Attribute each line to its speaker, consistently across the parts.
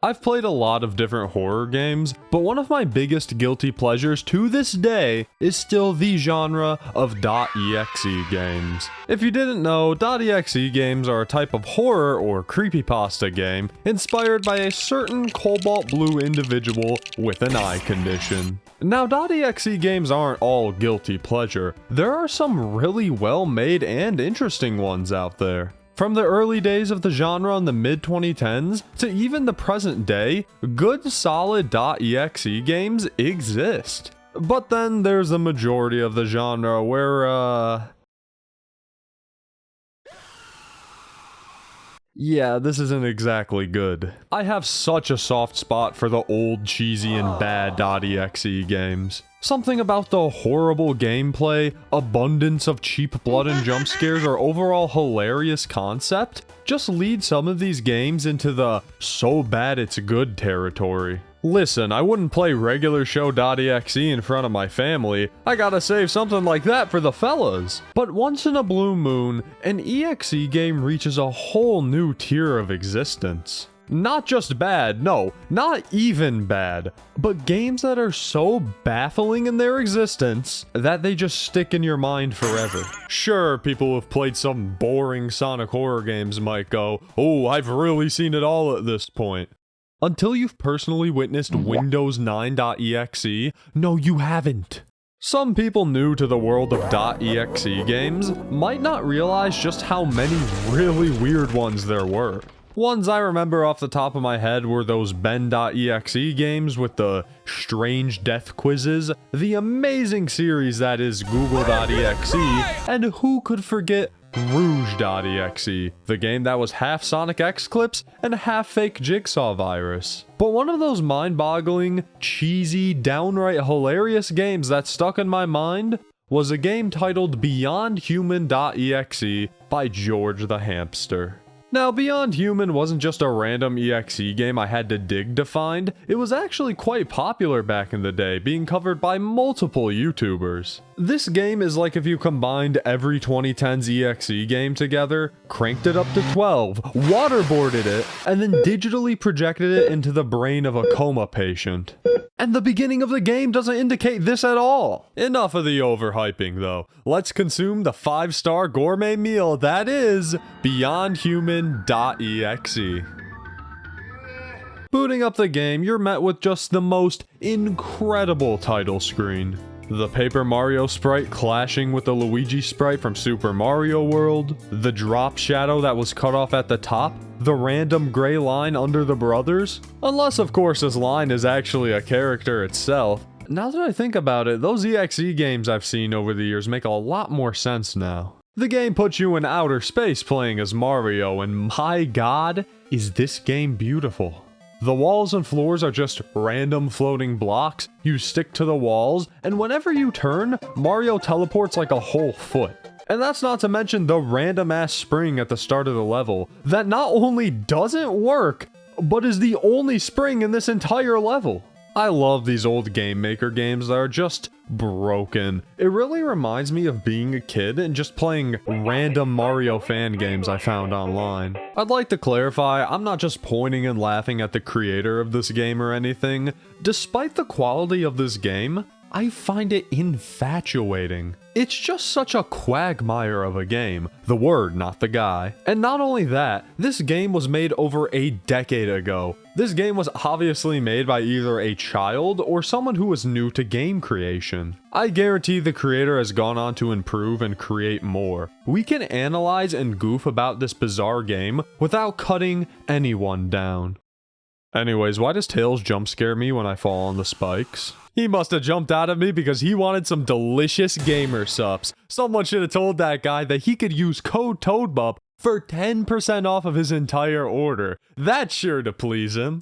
Speaker 1: I've played a lot of different horror games, but one of my biggest guilty pleasures to this day is still the genre of .exe games. If you didn't know, .exe games are a type of horror or creepypasta game inspired by a certain cobalt blue individual with an eye condition. Now, .exe games aren't all guilty pleasure. There are some really well made and interesting ones out there. From the early days of the genre in the mid-2010s to even the present day, good solid .exe games exist. But then there's the majority of the genre where, yeah, this isn't exactly good. I have such a soft spot for the old, cheesy, and bad .exe games. Something about the horrible gameplay, abundance of cheap blood and jump scares, or overall hilarious concept just leads some of these games into the so bad it's good territory. Listen, I wouldn't play regular show.exe in front of my family. I gotta save something like that for the fellas. But once in a blue moon, an EXE game reaches a whole new tier of existence. Not just bad, no, not even bad, but games that are so baffling in their existence that they just stick in your mind forever. Sure, people who have played some boring Sonic horror games might go, "Oh, I've really seen it all at this point." Until you've personally witnessed Windows 9.exe, no you haven't. Some people new to the world of .exe games might not realize just how many really weird ones there were. Ones I remember off the top of my head were those Ben.exe games with the strange death quizzes, the amazing series that is Google.exe, and who could forget Rouge.exe, the game that was half Sonic X clips and half fake Jigsaw virus. But one of those mind-boggling, cheesy, downright hilarious games that stuck in my mind was a game titled Beyond Human.exe by George the Hamster. Now, Beyond Human wasn't just a random EXE game I had to dig to find, it was actually quite popular back in the day, being covered by multiple YouTubers. This game is like if you combined every 2010s EXE game together, cranked it up to 12, waterboarded it, and then digitally projected it into the brain of a coma patient. And the beginning of the game doesn't indicate this at all. Enough of the overhyping though. Let's consume the 5-star gourmet meal that is Beyond Human.exe. Booting up the game, you're met with just the most incredible title screen. The Paper Mario sprite clashing with the Luigi sprite from Super Mario World, the drop shadow that was cut off at the top, the random gray line under the brothers. Unless of course this line is actually a character itself. Now that I think about it, those EXE games I've seen over the years make a lot more sense now. The game puts you in outer space playing as Mario, and my god, is this game beautiful. The walls and floors are just random floating blocks, you stick to the walls, and whenever you turn, Mario teleports like a whole foot. And that's not to mention the random ass spring at the start of the level, that not only doesn't work, but is the only spring in this entire level. I love these old Game Maker games that are just broken. It really reminds me of being a kid and just playing random Mario fan games I found online. I'd like to clarify, I'm not just pointing and laughing at the creator of this game or anything. Despite the quality of this game, I find it infatuating. It's just such a quagmire of a game. The word, not the guy. And not only that, this game was made over a decade ago. This game was obviously made by either a child or someone who was new to game creation. I guarantee the creator has gone on to improve and create more. We can analyze and goof about this bizarre game without cutting anyone down. Anyways, why does Tails jump scare me when I fall on the spikes? He must have jumped out at me because he wanted some delicious gamer sups. Someone should have told that guy that he could use code TOADBUP for 10% off of his entire order. That's sure to please him.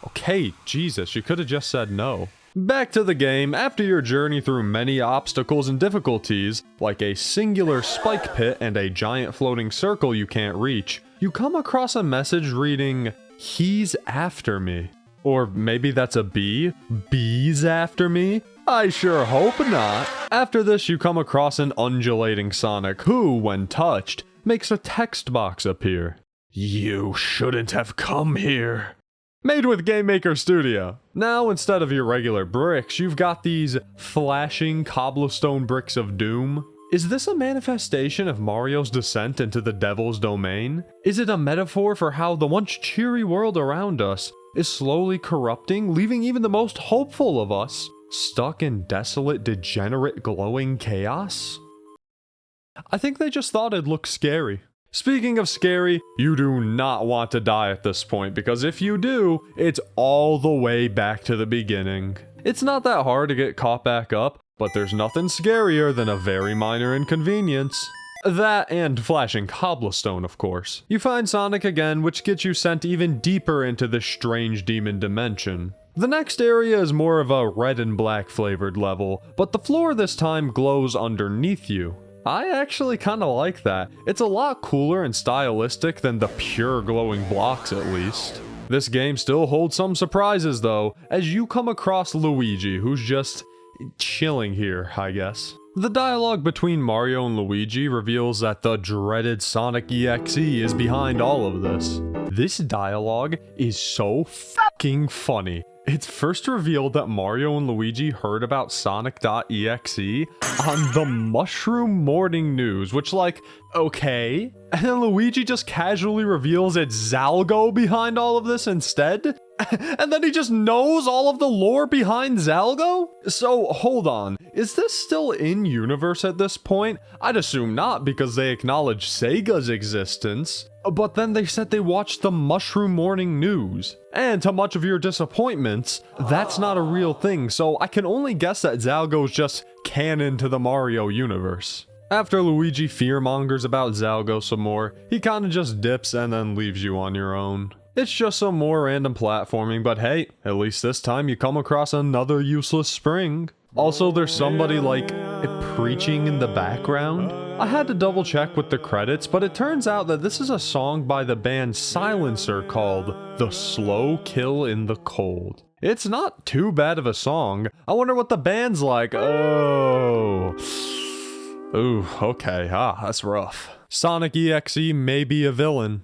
Speaker 1: Okay, Jesus, you could have just said no. Back to the game, after your journey through many obstacles and difficulties, like a singular spike pit and a giant floating circle you can't reach, you come across a message reading, "He's after me." Or maybe that's a bee? Bees after me? I sure hope not. After this, you come across an undulating Sonic who, when touched, makes a text box appear. You shouldn't have come here. Made with Game Maker Studio. Now, instead of your regular bricks, you've got these flashing cobblestone bricks of doom. Is this a manifestation of Mario's descent into the devil's domain? Is it a metaphor for how the once cheery world around us is slowly corrupting, leaving even the most hopeful of us stuck in desolate, degenerate, glowing chaos? I think they just thought it'd look scary. Speaking of scary, you do not want to die at this point, because if you do, it's all the way back to the beginning. It's not that hard to get caught back up, but there's nothing scarier than a very minor inconvenience. That and flashing cobblestone, of course. You find Sonic again, which gets you sent even deeper into this strange demon dimension. The next area is more of a red and black flavored level, but the floor this time glows underneath you. I actually kinda like that. It's a lot cooler and stylistic than the pure glowing blocks, at least. This game still holds some surprises though, as you come across Luigi, who's just chilling here, I guess. The dialogue between Mario and Luigi reveals that the dreaded Sonic EXE is behind all of this. This dialogue is so fucking funny. It's first revealed that Mario and Luigi heard about Sonic.exe on the Mushroom Morning News, which, like, okay. And then Luigi just casually reveals it's Zalgo behind all of this instead? And then he just knows all of the lore behind Zalgo? So, hold on, is this still in universe at this point? I'd assume not, because they acknowledge Sega's existence. But then they said they watched the Mushroom Morning News. And to much of your disappointments, that's not a real thing, so I can only guess that Zalgo's just canon to the Mario universe. After Luigi fearmongers about Zalgo some more, he kinda just dips and then leaves you on your own. It's just some more random platforming, but hey, at least this time you come across another useless spring. Also, there's somebody, like, preaching in the background. I had to double check with the credits, but it turns out that this is a song by the band Silencer called The Slow Kill in the Cold. It's not too bad of a song. I wonder what the band's like. Oh. Ooh, okay, that's rough. Sonic EXE may be a villain,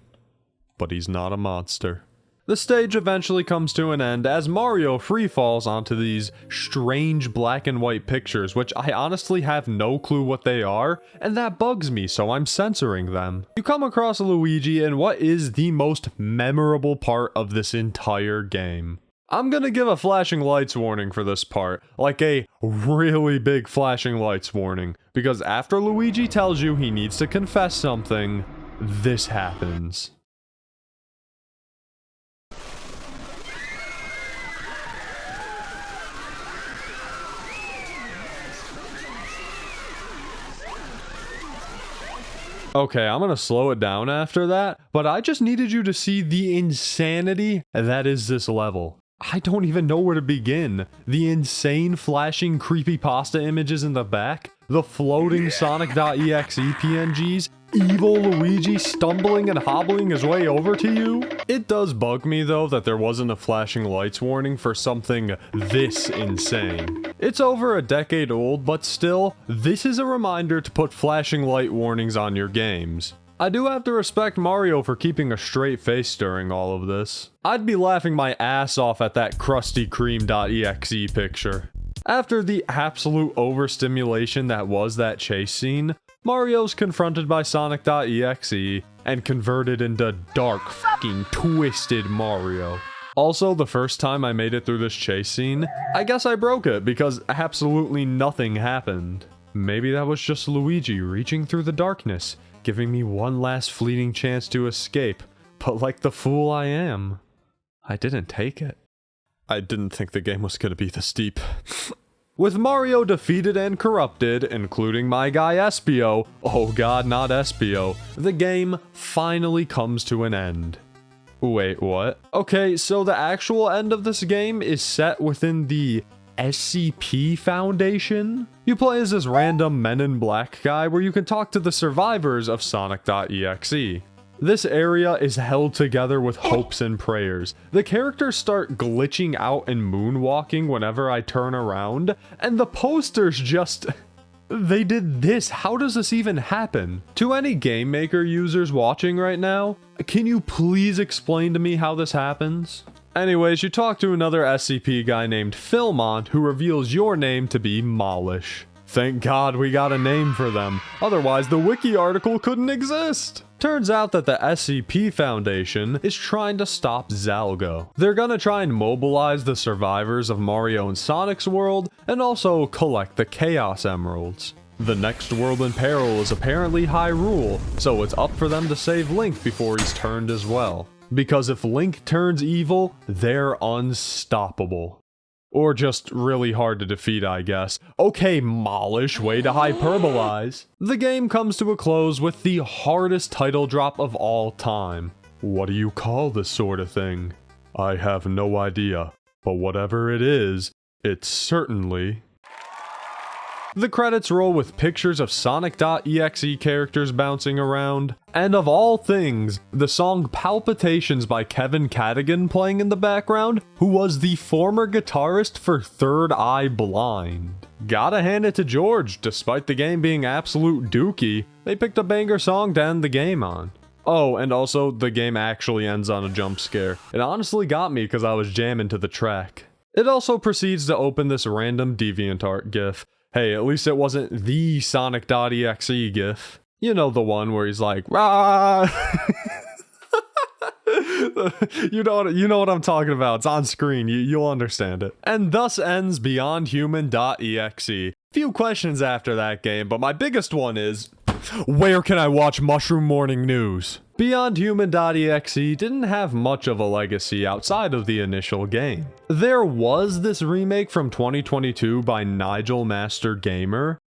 Speaker 1: but he's not a monster. The stage eventually comes to an end as Mario free falls onto these strange black and white pictures, which I honestly have no clue what they are, and that bugs me, so I'm censoring them. You come across Luigi in what is the most memorable part of this entire game. I'm gonna give a flashing lights warning for this part, like a really big flashing lights warning, because after Luigi tells you he needs to confess something, this happens. Okay, I'm gonna slow it down after that, but I just needed you to see the insanity that is this level. I don't even know where to begin. The insane flashing creepypasta images in the back, the floating Sonic.exe PNGs, evil Luigi stumbling and hobbling his way over to you. It does bug me though that there wasn't a flashing lights warning for something this insane. It's over a decade old, but still, this is a reminder to put flashing light warnings on your games. I do have to respect Mario for keeping a straight face during all of this. I'd be laughing my ass off at that Krusty Kreme.exe picture. After the absolute overstimulation that was that chase scene, Mario's confronted by Sonic.exe and converted into dark fucking twisted Mario. Also, the first time I made it through this chase scene, I guess I broke it because absolutely nothing happened. Maybe that was just Luigi reaching through the darkness, giving me one last fleeting chance to escape, but like the fool I am, I didn't take it. I didn't think the game was gonna be this deep. With Mario defeated and corrupted, including my guy Espio, oh god, not Espio, the game finally comes to an end. Wait, what? Okay, so the actual end of this game is set within the SCP Foundation? You play as this random Men in Black guy where you can talk to the survivors of Sonic.exe. This area is held together with hopes and prayers. The characters start glitching out and moonwalking whenever I turn around, and the posters just... They did this. How does this even happen? To any Game Maker users watching right now, can you please explain to me how this happens? Anyways, you talk to another SCP guy named Philmont who reveals your name to be Molish. Thank God we got a name for them, otherwise the wiki article couldn't exist. Turns out that the SCP Foundation is trying to stop Zalgo. They're gonna try and mobilize the survivors of Mario and Sonic's world, and also collect the Chaos Emeralds. The next world in peril is apparently Hyrule, so it's up for them to save Link before he's turned as well. Because if Link turns evil, they're unstoppable. Or just really hard to defeat, I guess. Okay, Molish, way to hyperbolize. The game comes to a close with the hardest title drop of all time. What do you call this sort of thing? I have no idea, but whatever it is, it's certainly... The credits roll with pictures of Sonic.exe characters bouncing around, and of all things, the song Palpitations by Kevin Cadigan playing in the background, who was the former guitarist for Third Eye Blind. Gotta hand it to George, despite the game being absolute dookie, they picked a banger song to end the game on. Oh, and also, the game actually ends on a jump scare. It honestly got me because I was jamming to the track. It also proceeds to open this random DeviantArt GIF. Hey, at least it wasn't the Sonic.exe gif. You know, the one where he's like, rah! You know what I'm talking about. It's on screen. You'll understand it. And thus ends Beyond Human.exe. Few questions after that game, but my biggest one is, where can I watch Mushroom Morning News? Beyond Human.exe didn't have much of a legacy outside of the initial game. There was this remake from 2022 by Nigel Master Gamer,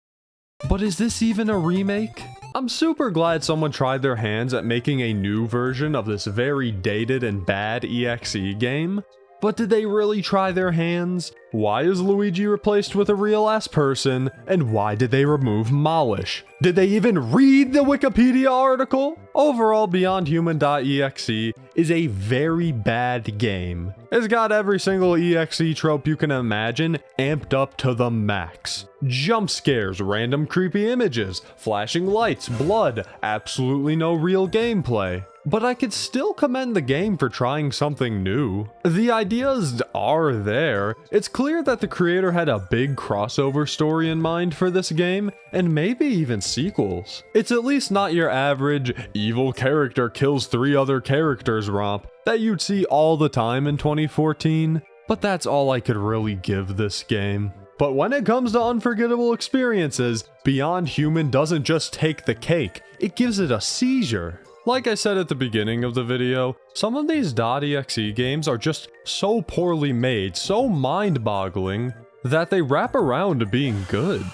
Speaker 1: but is this even a remake? I'm super glad someone tried their hands at making a new version of this very dated and bad EXE game. But did they really try their hands? Why is Luigi replaced with a real-ass person? And why did they remove Molish? Did they even read the Wikipedia article? Overall, Beyond Human.exe is a very bad game. It's got every single EXE trope you can imagine amped up to the max. Jump scares, random creepy images, flashing lights, blood, absolutely no real gameplay. But I could still commend the game for trying something new. The ideas are there. It's clear that the creator had a big crossover story in mind for this game, and maybe even sequels. It's at least not your average evil character kills 3 other characters romp that you'd see all the time in 2014, but that's all I could really give this game. But when it comes to unforgettable experiences, Beyond Human doesn't just take the cake, it gives it a seizure. Like I said at the beginning of the video, some of these .exe games are just so poorly made, so mind-boggling, that they wrap around to being good.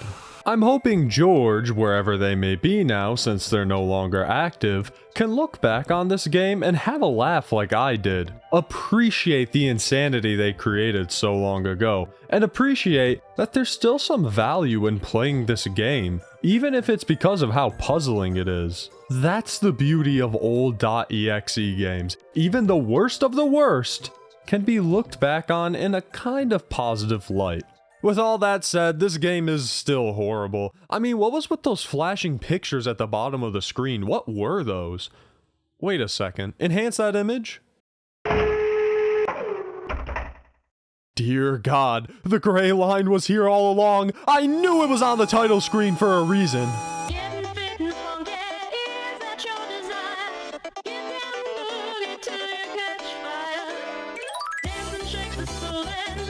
Speaker 1: I'm hoping George, wherever they may be now since they're no longer active, can look back on this game and have a laugh like I did. Appreciate the insanity they created so long ago, and appreciate that there's still some value in playing this game, even if it's because of how puzzling it is. That's the beauty of old .exe games. Even the worst of the worst can be looked back on in a kind of positive light. With all that said, this game is still horrible. I mean, what was with those flashing pictures at the bottom of the screen? What were those? Wait a second. Enhance that image? Dear God, the gray line was here all along. I knew it was on the title screen for a reason.
Speaker 2: Shake the soul and